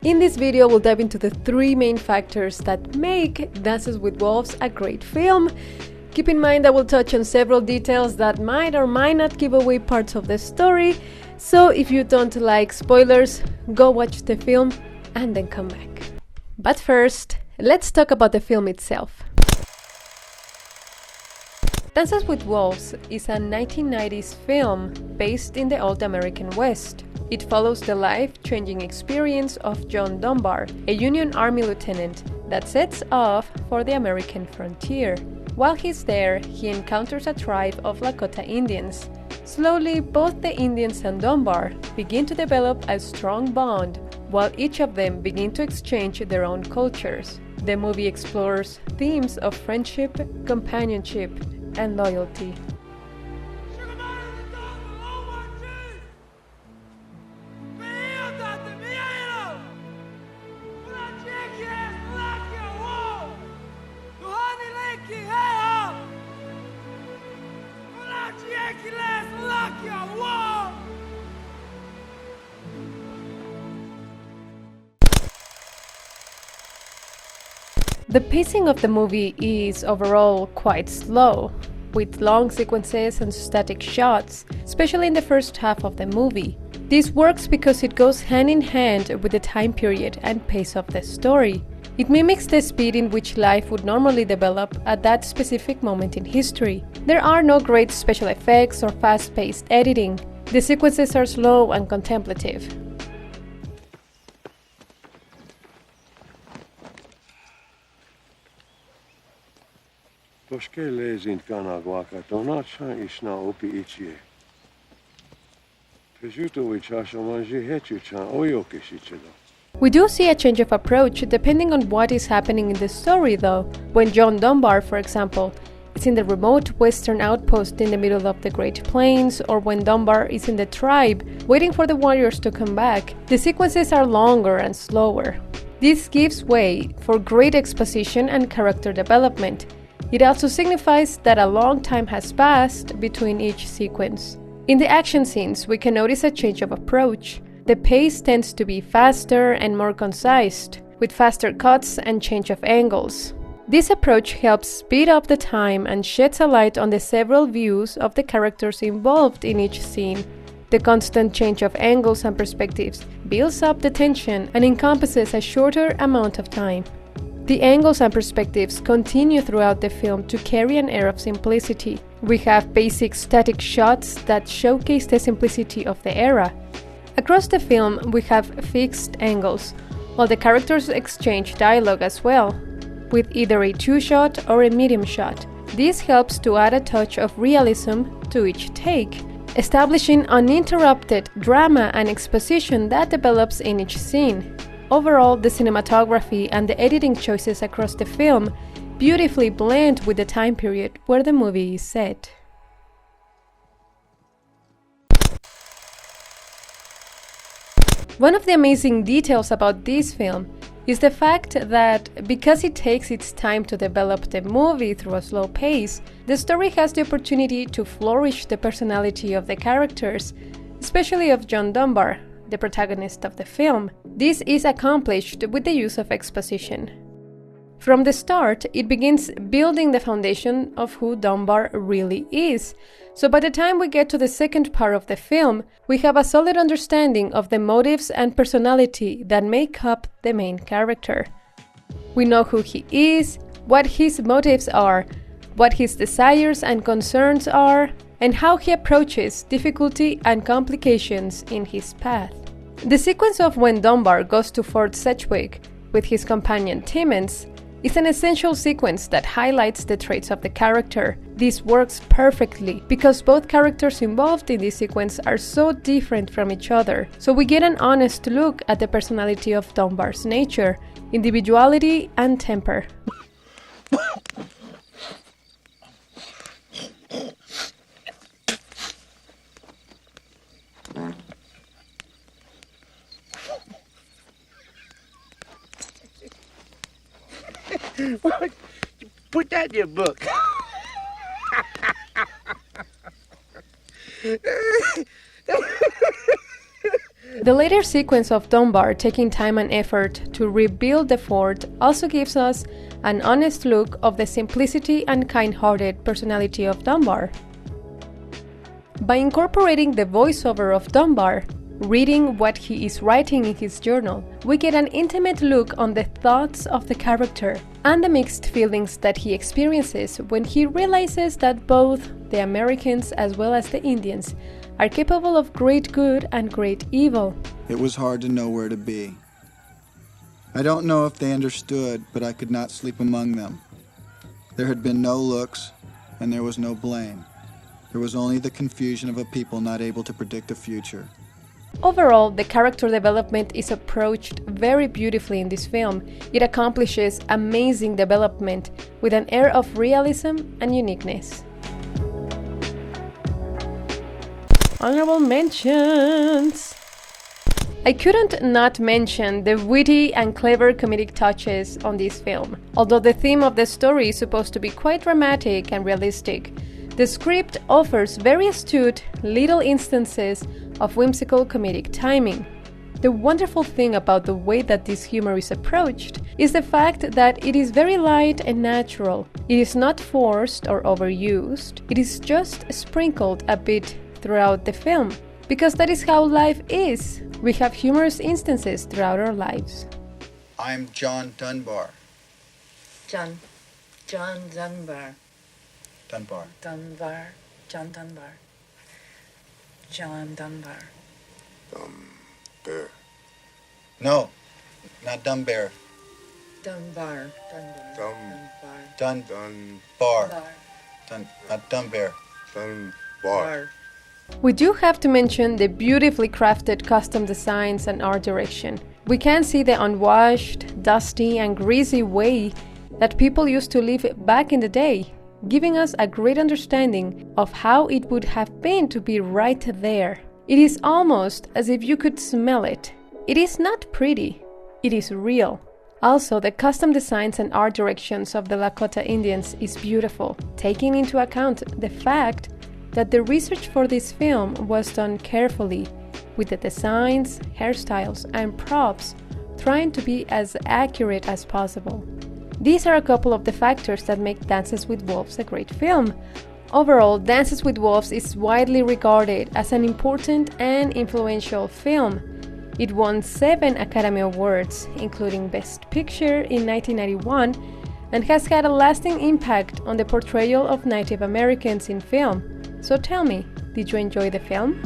In this video, we'll dive into the three main factors that make Dances with Wolves a great film. Keep in mind that we'll touch on several details that might or might not give away parts of the story, so if you don't like spoilers, go watch the film and then come back. But first, let's talk about the film itself. Dances with Wolves is a 1990s film based in the old American West. It follows the life-changing experience of John Dunbar, a Union Army lieutenant that sets off for the American frontier. While he's there, he encounters a tribe of Lakota Indians. Slowly, both the Indians and Dunbar begin to develop a strong bond, while each of them begin to exchange their own cultures. The movie explores themes of friendship, companionship, and loyalty. The pacing of the movie is overall quite slow, with long sequences and static shots, especially in the first half of the movie. This works because it goes hand in hand with the time period and pace of the story. It mimics the speed in which life would normally develop at that specific moment in history. There are no great special effects or fast-paced editing. The sequences are slow and contemplative. We do see a change of approach depending on what is happening in the story though. When John Dunbar, for example, is in the remote western outpost in the middle of the Great Plains, or when Dunbar is in the tribe waiting for the warriors to come back, the sequences are longer and slower. This gives way for great exposition and character development. It also signifies that a long time has passed between each sequence. In the action scenes, we can notice a change of approach. The pace tends to be faster and more concise, with faster cuts and change of angles. This approach helps speed up the time and sheds a light on the several views of the characters involved in each scene. The constant change of angles and perspectives builds up the tension and encompasses a shorter amount of time. The angles and perspectives continue throughout the film to carry an air of simplicity. We have basic static shots that showcase the simplicity of the era. Across the film, we have fixed angles, while the characters exchange dialogue as well, with either a two-shot or a medium shot. This helps to add a touch of realism to each take, establishing uninterrupted drama and exposition that develops in each scene. Overall, the cinematography and the editing choices across the film beautifully blend with the time period where the movie is set. One of the amazing details about this film is the fact that because it takes its time to develop the movie through a slow pace, the story has the opportunity to flourish the personality of the characters, especially of John Dunbar, the protagonist of the film. This is accomplished with the use of exposition. From the start, it begins building the foundation of who Dunbar really is. So by the time we get to the second part of the film, we have a solid understanding of the motives and personality that make up the main character. We know who he is, what his motives are, what his desires and concerns are, and how he approaches difficulty and complications in his path. The sequence of when Dunbar goes to Fort Sedgwick with his companion Timmins is an essential sequence that highlights the traits of the character. This works perfectly because both characters involved in this sequence are so different from each other, so we get an honest look at the personality of Dunbar's nature, individuality, and temper. Put that in your book. The later sequence of Dunbar taking time and effort to rebuild the fort also gives us an honest look of the simplicity and kind-hearted personality of Dunbar. By incorporating the voiceover of Dunbar, reading what he is writing in his journal, we get an intimate look on the thoughts of the character and the mixed feelings that he experiences when he realizes that both the Americans as well as the Indians are capable of great good and great evil. It was hard to know where to be. I don't know if they understood, but I could not sleep among them. There had been no looks, and there was no blame. There was only the confusion of a people not able to predict the future. Overall, the character development is approached very beautifully in this film. It accomplishes amazing development with an air of realism and uniqueness. Honorable mentions. I couldn't not mention the witty and clever comedic touches on this film. Although the theme of the story is supposed to be quite dramatic and realistic, the script offers very astute little instances of whimsical comedic timing. The wonderful thing about the way that this humor is approached is the fact that it is very light and natural. It is not forced or overused, it is just sprinkled a bit throughout the film, because that is how life is. We have humorous instances throughout our lives. I'm John Dunbar. John Dunbar. Dunbar. John Dunbar. John Dunbar. Bear. No, not Dunbar. Dunbar. Dunbar. Not Dunbar. Bar. We do have to mention the beautifully crafted costume designs and art direction. We can see the unwashed, dusty and greasy way that people used to live back in the day, giving us a great understanding of how it would have been to be right there. It is almost as if you could smell it. It is not pretty, it is real. Also, the custom designs and art directions of the Lakota Indians is beautiful, taking into account the fact that the research for this film was done carefully, with the designs, hairstyles, and props trying to be as accurate as possible. These are a couple of the factors that make Dances with Wolves a great film. Overall, Dances with Wolves is widely regarded as an important and influential film. It won 7 Academy Awards, including Best Picture in 1991, and has had a lasting impact on the portrayal of Native Americans in film. So tell me, did you enjoy the film?